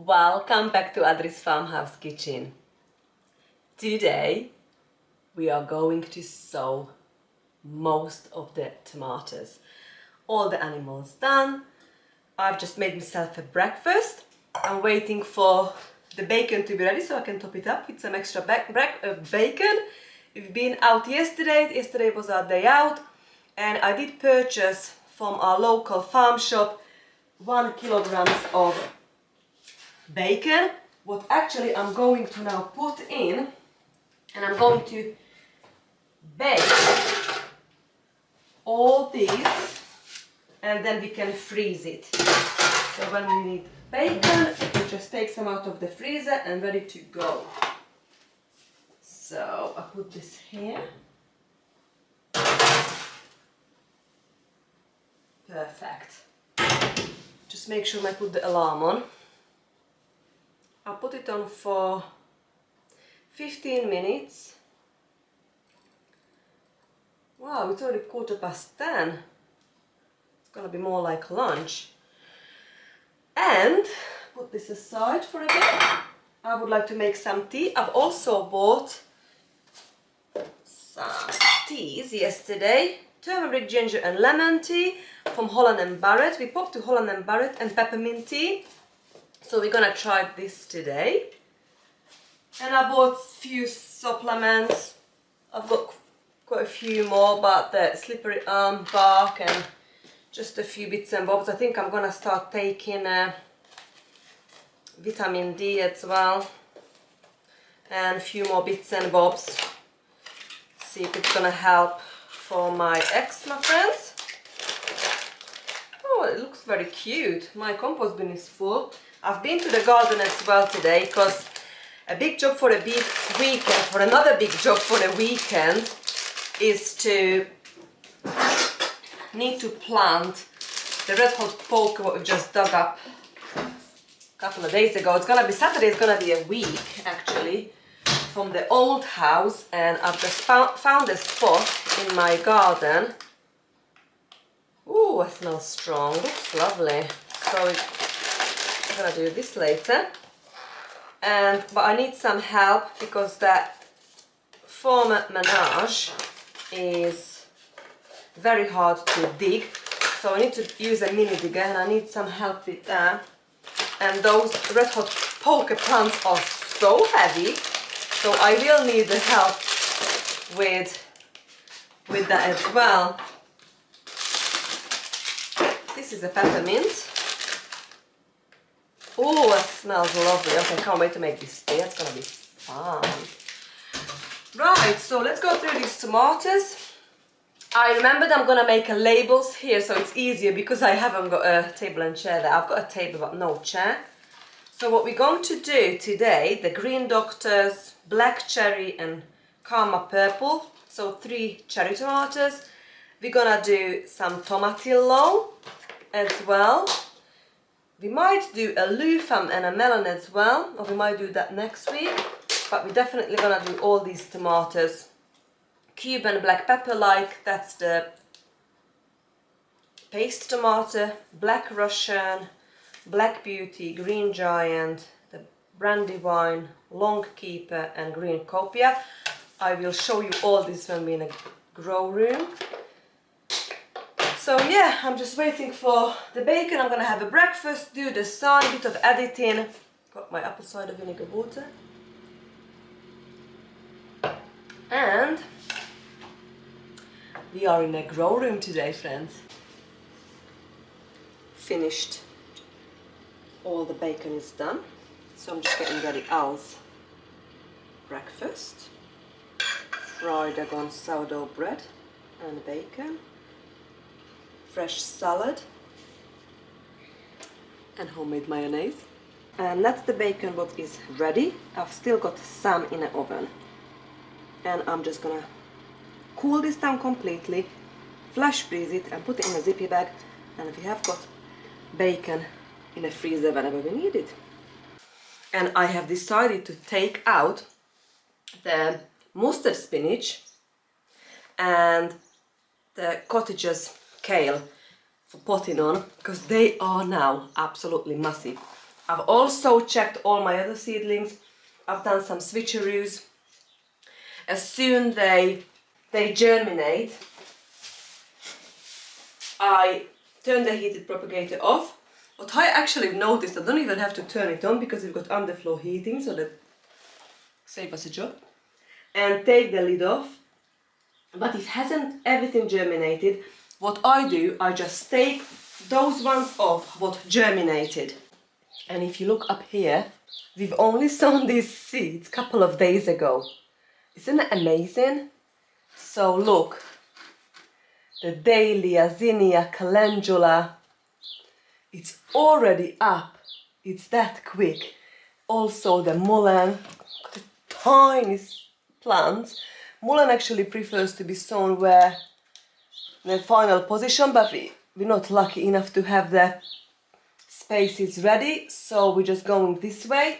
Welcome back to Adri's Farmhouse Kitchen. Today we are going to sow most of the tomatoes. All the animals done. I've just made myself a breakfast. I'm waiting for the bacon to be ready so I can top it up with some extra bacon. We've been out yesterday. Yesterday was our day out, and I did purchase from our local farm shop 1 kilogram of bacon. What actually I'm going to now put in, and I'm going to bake all these and then we can freeze it. So when we need bacon, we just take some out of the freezer and ready to go. So I put this here. Perfect. Just make sure I put the alarm on. I'll put it on for 15 minutes. Wow, it's already 10:15. It's gonna be more like lunch. And put this aside for a bit. I would like to make some tea. I've also bought some teas yesterday. Turmeric, ginger and lemon tea from Holland & Barrett. We popped to Holland & Barrett and peppermint tea. So we're gonna try this today. And I bought a few supplements. I've got quite a few more, but the slippery arm bark and just a few bits and bobs. I think I'm gonna start taking vitamin D as well. And a few more bits and bobs. See if it's gonna help for my eczema friends. Oh, it looks very cute. My compost bin is full. I've been to the garden as well today because a big job for a big weekend, for another big job for the weekend, is to need to plant the red hot poker what we just dug up a couple of days ago. It's gonna be Saturday. It's gonna be a week actually from the old house, and I've just found a spot in my garden. Ooh, it smells strong. Looks lovely. So I'm gonna do this later. But I need some help because that former menage is very hard to dig. So I need to use a mini digger and I need some help with that. And those red hot poker plants are so heavy, so I will need the help with that as well. This is a peppermint. Oh, it smells lovely. Okay, I can't wait to make this tea. It's gonna be fun. Right, so let's go through these tomatoes. I remembered I'm gonna make a labels here so it's easier because I haven't got a table and chair there. I've got a table but no chair. So what we're going to do today, the Green Doctors, Black Cherry and Karma Purple, so 3 cherry tomatoes. We're gonna do some tomatillo as well. We might do a lufam and a melon as well, or we might do that next week, but we're definitely gonna do all these tomatoes. Cuban black pepper like, that's the paste tomato, black Russian, black beauty, green giant, the brandywine, long keeper and green copia. I will show you all this when we're in a grow room. So yeah, I'm just waiting for the bacon. I'm gonna have a breakfast, do the sun, bit of editing. Got my apple cider vinegar water. And we are in a grow room today, friends. Finished. All the bacon is done. So I'm just getting ready Al's breakfast. Fried egg on sourdough bread and bacon. Fresh salad and homemade mayonnaise. And that's the bacon what is ready. I've still got some in the oven. And I'm just gonna cool this down completely, flash freeze it and put it in a zippy bag, and we have got bacon in the freezer whenever we need it. And I have decided to take out the mustard spinach and the cottager's kale for potting on because they are now absolutely massive. I've also checked all my other seedlings. I've done some switcheroos. As soon they germinate, I turn the heated propagator off. What I actually noticed, I don't even have to turn it on because we've got underfloor heating, so that saves us a job. And take the lid off. But it hasn't everything germinated. What I do, I just take those ones off what germinated. And if you look up here, we've only sown these seeds a couple of days ago. Isn't it amazing? So look, the dahlia, zinnia, calendula, it's already up. It's that quick. Also the mullein, the tiny plants. Mullein actually prefers to be sown where in the final position, but we're not lucky enough to have the spaces ready, so we're just going this way.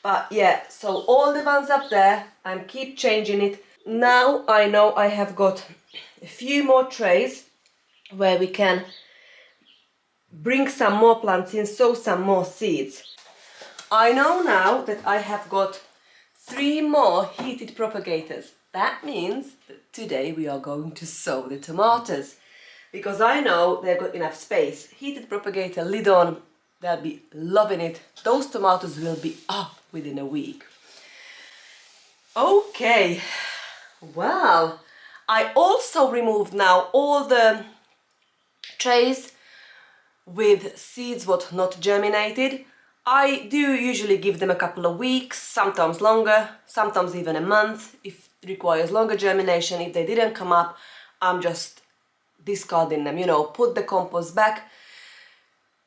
But yeah, so all the ones up there, I'm keep changing it. Now I know I have got a few more trays where we can bring some more plants in, sow some more seeds. I know now that I have got 3 more heated propagators. That means that today we are going to sow the tomatoes, because I know they've got enough space. Heated propagator, lid on, they'll be loving it. Those tomatoes will be up within a week. Okay, well, I also removed now all the trays with seeds what not germinated. I do usually give them a couple of weeks, sometimes longer, sometimes even a month if it requires longer germination. If they didn't come up, I'm just discarding them, you know, put the compost back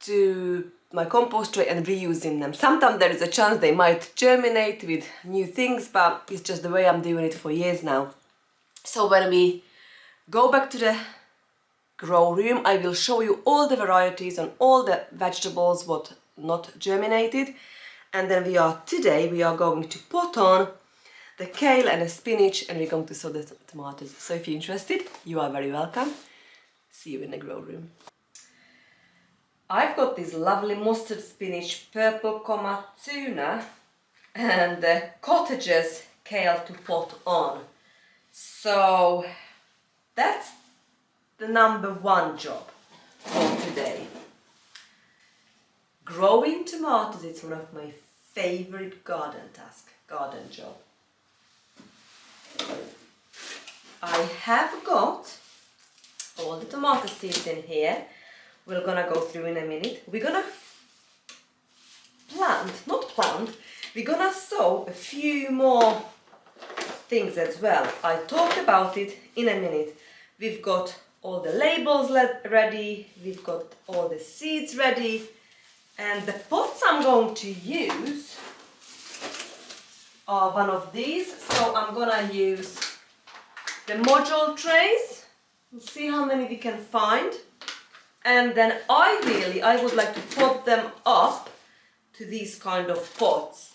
to my compost tray and reusing them. Sometimes there is a chance they might germinate with new things, but it's just the way I'm doing it for years now. So when we go back to the grow room, I will show you all the varieties and all the vegetables what not germinated, and then today we are going to pot on the kale and the spinach, and we're going to sow the tomatoes. So if you're interested, you are very welcome. See you in the grow room. I've got this lovely mustard spinach, purple comma tuna, and the cottages kale to pot on. So that's the number 1 job for today. Growing tomatoes is one of my favorite garden job. I have got all the tomato seeds in here. We're gonna go through in a minute. We're gonna we're gonna sow a few more things as well. I talked about it in a minute. We've got all the labels ready, we've got all the seeds ready, and the pots I'm going to use are one of these. So I'm gonna use the module trays. We'll see how many we can find. And then ideally I would like to pot them up to these kind of pots.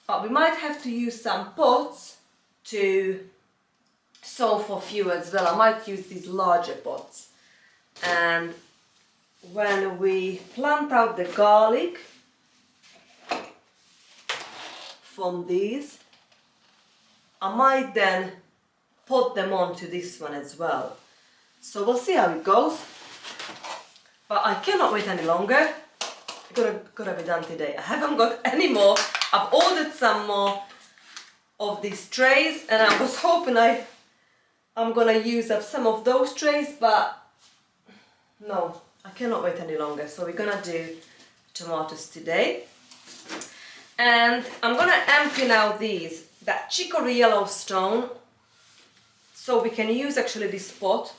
But we might have to use some pots to sow for few as well. I might use these larger pots. And when we plant out the garlic from these, I might then pot them onto this one as well. So we'll see how it goes. But I cannot wait any longer. Gotta be done today. I haven't got any more. I've ordered some more of these trays, and I was hoping I'm gonna use up some of those trays, but no, I cannot wait any longer. So we're gonna do tomatoes today. And I'm gonna empty now that chicory Yellowstone, so we can use actually this pot.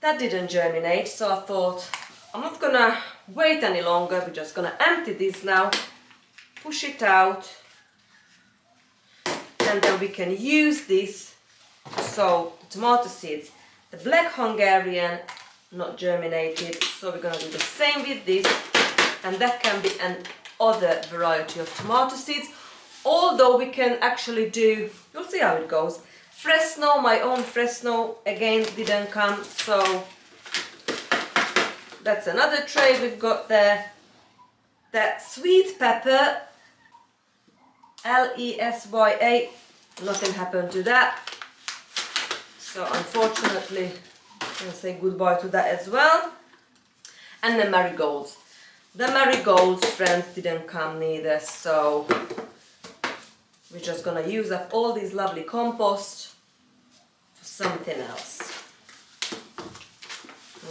That didn't germinate, so I thought I'm not gonna wait any longer. We're just gonna empty this now, push it out, and then we can use this to sow tomato seeds. The black Hungarian not germinated, so we're gonna do the same with this, and that can be an other variety of tomato seeds. Although we can actually do, we'll see how it goes. Fresno, my own Fresno, again didn't come, so that's another tray we've got there. That sweet pepper, Lesya, nothing happened to that. So unfortunately, I'm gonna say goodbye to that as well. And the marigolds. The marigolds, friends, didn't come neither, so we're just gonna use up all these lovely compost for something else.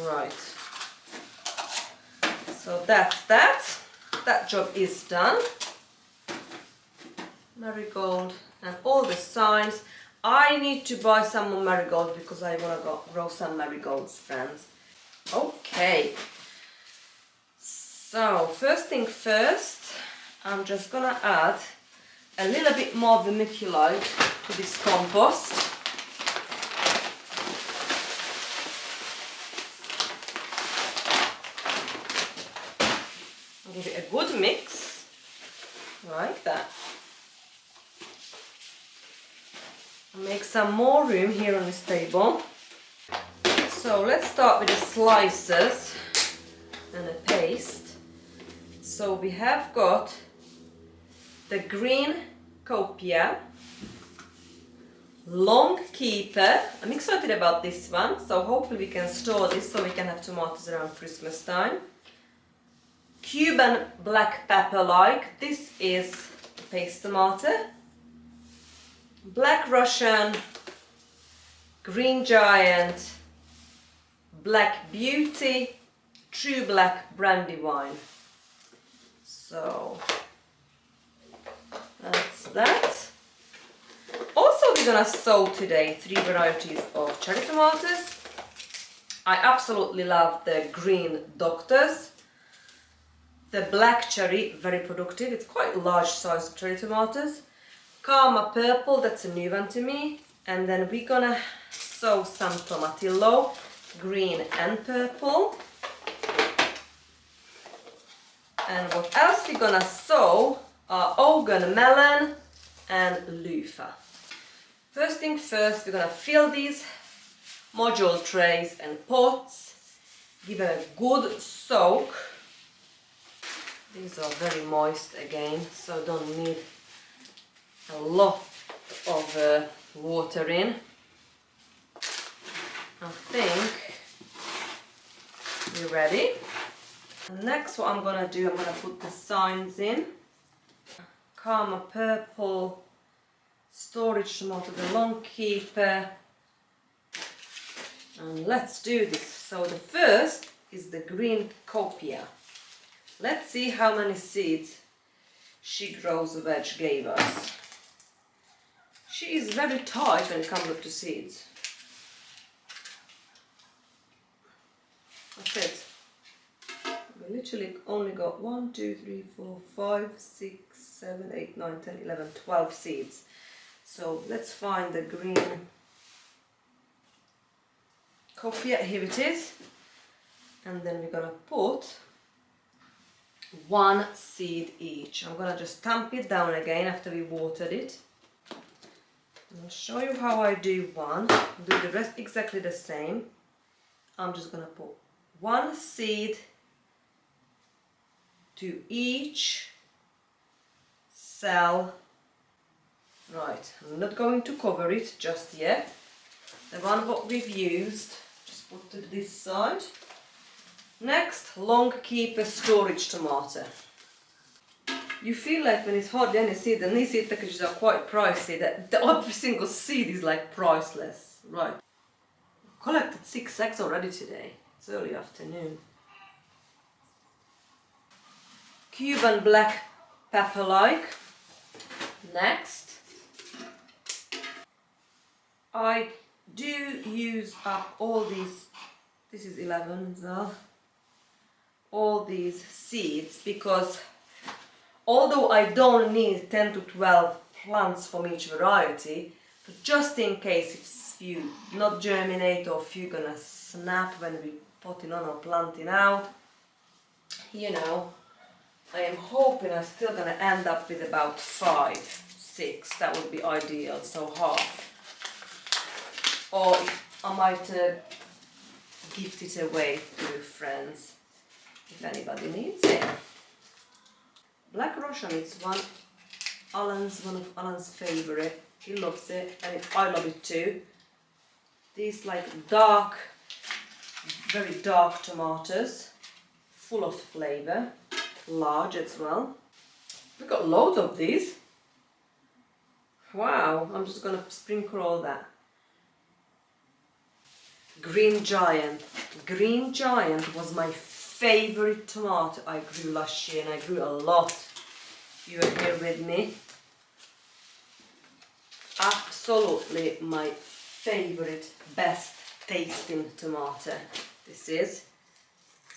Right. So that's that. That job is done. Marigold and all the signs. I need to buy some more marigolds because I wanna grow some marigolds, friends. Okay. So first thing first, I'm just gonna add a little bit more vermiculite to this compost. I'll give it a good mix, like that. I'll make some more room here on this table. So let's start with the slices and a paste. So we have got the green copia, long keeper. I'm excited about this one, so hopefully we can store this so we can have tomatoes around Christmas time. Cuban black pepper like, this is a paste tomato. Black Russian, green giant, black beauty, true black brandy wine. So that's that. Also we're gonna sow today 3 varieties of cherry tomatoes. I absolutely love the green doctors. The black cherry, very productive, it's quite a large size of cherry tomatoes. Karma purple, that's a new one to me. And then we're gonna sow some tomatillo, green and purple. And what else we're gonna sow are Ogun melon and loofah. First thing first, we're gonna fill these module trays and pots, give them a good soak. These are very moist again, so don't need a lot of water in. I think we're ready. Next, what I'm gonna do, I'm gonna put the signs in. Karma purple, storage tomato, the long keeper. And let's do this. So the first is the green copia. Let's see how many seeds She Grows a Veg gave us. She is very tight when it comes up to seeds. That's it. We literally only got 1, 2, 3, 4, 5, 6, 7, 8, 9, 10, 11, 12 seeds. So let's find the green copia. Here it is. And then we're gonna put 1 seed each. I'm gonna just tamp it down again after we watered it. I'll show you how I do one. Do the rest exactly the same. I'm just gonna put 1 seed to each cell. Right, I'm not going to cover it just yet. The one what we've used, just put to this side. Next, long keeper storage tomato. You feel like when it's hardly any seed, and these seed packages are quite pricey, that every single seed is like priceless. Right. Collected 6 eggs already today. It's early afternoon. Cuban black pepper like. Next. I do use up all these, this is 11 as well, all these seeds, because although I don't need 10 to 12 plants from each variety, but just in case if you not germinate or if you're gonna snap when we potting on or planting out, you know, I am hoping I'm still gonna end up with about 5, 6, that would be ideal, so half. Or I might gift it away to friends if anybody needs it. Black Russian, it's one of Alan's favorite. He loves it, and I love it too. These like dark, very dark tomatoes, full of flavor, large as well. We've got loads of these. Wow, I'm just gonna sprinkle all that. Green Giant. Green Giant was my favorite tomato I grew last year, and I grew a lot. You are here with me. Absolutely my favorite, best tasting tomato. This is.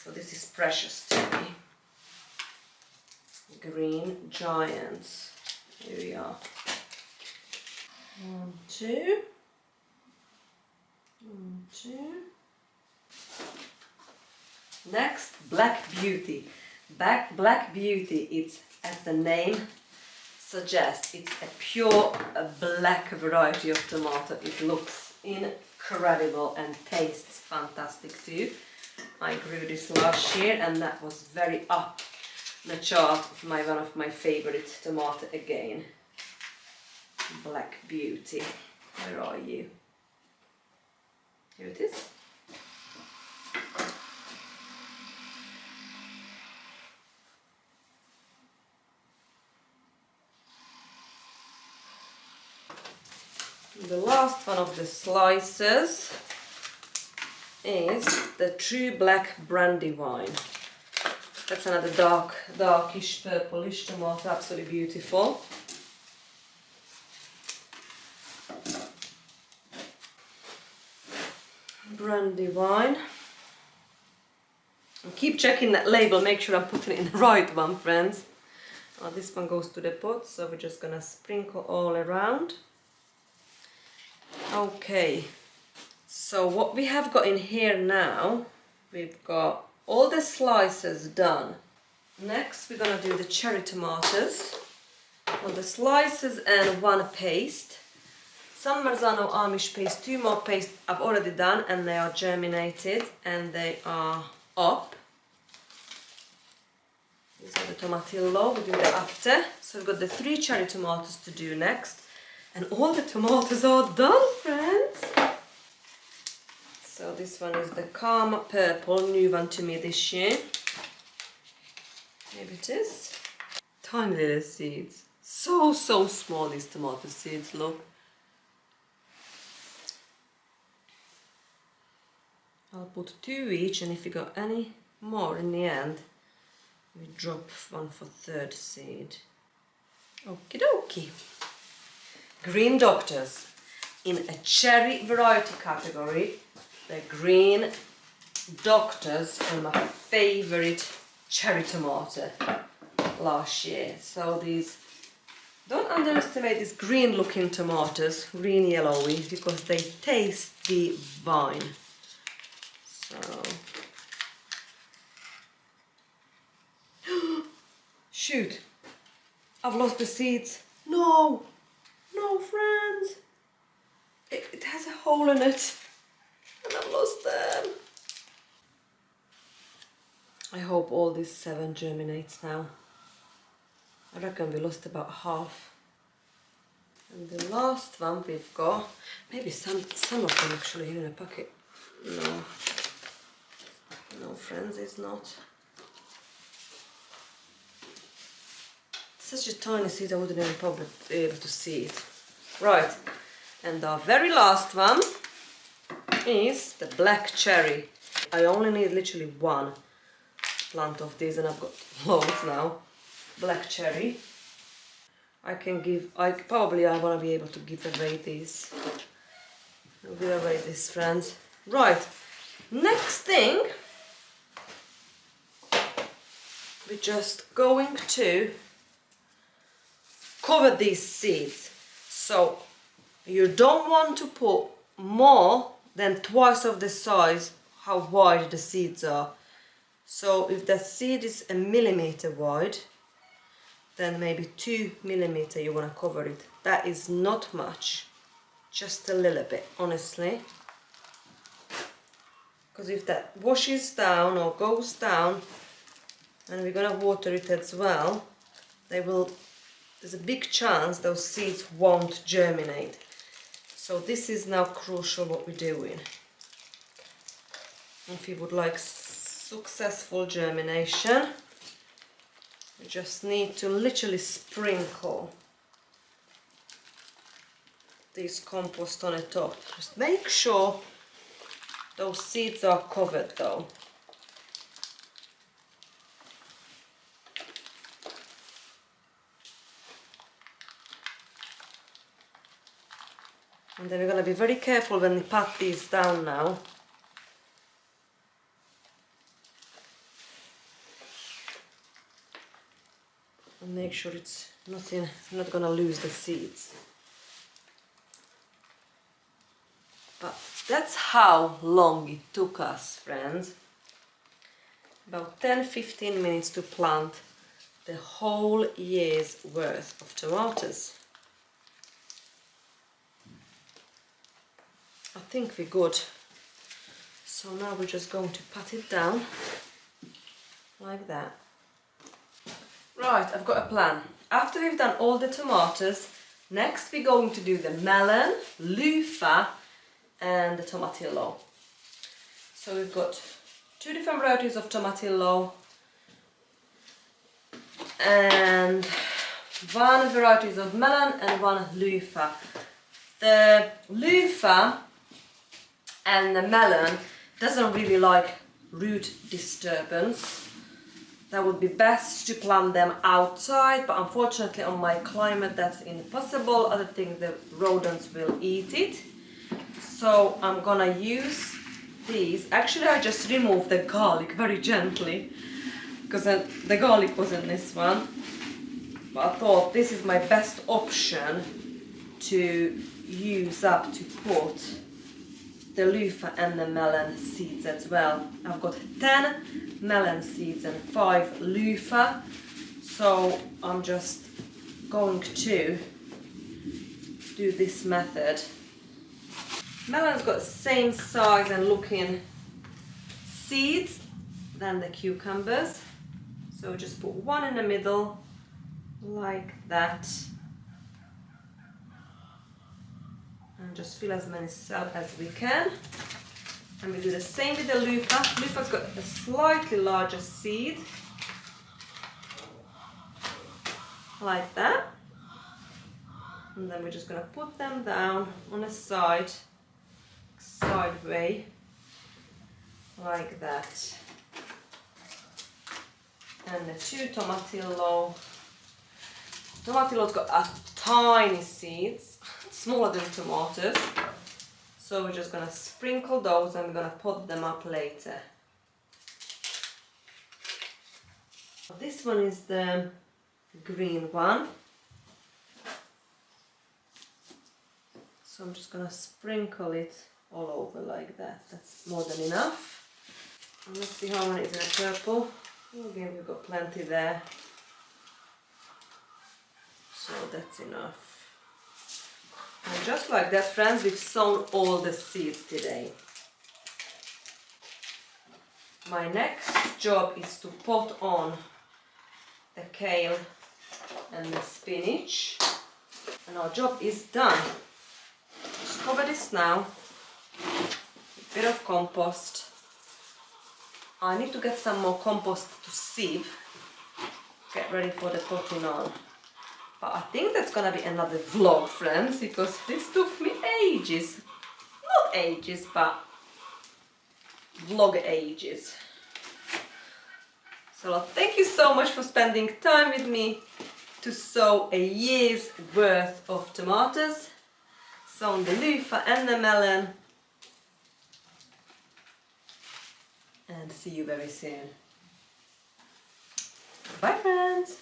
So this is precious to me. Green Giant. Here we are. 1, 2. 1, 2. Next, Black Beauty. Black Beauty, it's as the name suggests, it's a pure black variety of tomato. It looks incredible and tastes fantastic too. I grew this last year, and that was very up the chart of one of my favorite tomato again. Black Beauty. Where are you? Here it is. The last one of the slices is the True Black Brandywine. That's another darkish, purplish tomato, absolutely beautiful. Brandywine. And keep checking that label, make sure I'm putting it in the right one, friends. Oh, this one goes to the pot, so we're just gonna sprinkle all around. Okay, so what we have got in here now, we've got all the slices done. Next we're gonna do the cherry tomatoes. Well, the slices and one paste. San Marzano Amish paste, 2 more paste I've already done, and they are germinated and they are up. These are the tomatillo, we'll do that after. So we've got the 3 cherry tomatoes to do next. And all the tomatoes are done, friends. So this one is the Calm Purple, new one to me this year. Maybe it is. Tiny little seeds. So small, these tomato seeds, look. I'll put 2 each, and if you got any more in the end, we drop one for 3rd seed. Okie dokie. Green Doctors. In a cherry variety category, the Green Doctors are my favorite cherry tomato last year. So these, don't underestimate these green looking tomatoes, green yellowy, because they taste divine. So shoot, I've lost the seeds. No, friends, it has a hole in it and I've lost them. I hope all these 7 germinates now. I reckon we lost about half. And the last one we've got, maybe some of them actually here in a packet. No, friends, it's not. Such a tiny seed, I wouldn't even probably be able to see it. Right, and our very last one is the black cherry. I only need literally 1 plant of these, and I've got loads now. Black cherry. I want to be able to give away these. I'll give away this, friends. Right, next thing, we're just going to cover these seeds. So you don't want to put more than twice of the size how wide the seeds are. So if the seed is 1 millimeter wide, then maybe 2 millimeter you want to cover it. That is not much, just a little bit, honestly. Because if that washes down or goes down, and we're gonna water it as well, there's a big chance those seeds won't germinate. So this is now crucial what we're doing. If you would like successful germination, you just need to literally sprinkle this compost on the top. Just make sure those seeds are covered though. And then we're going to be very careful when we pat these down now. And make sure it's not going to lose the seeds. But that's how long it took us, friends. About 10-15 minutes to plant the whole year's worth of tomatoes. I think we're good. So now we're just going to pat it down like that. Right, I've got a plan. After we've done all the tomatoes, next we're going to do the melon, loofah and the tomatillo. So we've got 2 different varieties of tomatillo and 1 variety of melon and 1 loofah. The loofah and the melon doesn't really like root disturbance. That would be best to plant them outside, but unfortunately on my climate that's impossible. I think the rodents will eat it. So I'm gonna use these. Actually I just removed the garlic very gently because the garlic was in this one. But I thought this is my best option to use up to put the loofah and the melon seeds as well. I've got 10 melon seeds and 5 loofah, so I'm just going to do this method. Melon's got the same size and looking seeds than the cucumbers, so just put 1 in the middle like that. And just fill as many cells as we can. And we do the same with the loofah. Loofah's got a slightly larger seed. Like that. And then we're just going to put them down on the side, sideway, like that. And the 2 tomatillo. Tomatillo's got a tiny seeds, smaller than tomatoes. So we're just gonna sprinkle those and we're gonna pot them up later. This one is the green one. So I'm just gonna sprinkle it all over like that. That's more than enough. And let's see how many is in the purple. Again, we've got plenty there. So that's enough. And just like that, friends, we've sown all the seeds today. My next job is to pot on the kale and the spinach. And our job is done. Just cover this now. A bit of compost. I need to get some more compost to sieve. Get ready for the potting on. But I think that's gonna be another vlog, friends, because this took me ages. Not ages, but vlog ages. So thank you so much for spending time with me to sow a year's worth of tomatoes. Sown the loofah and the melon. And see you very soon. Bye, friends.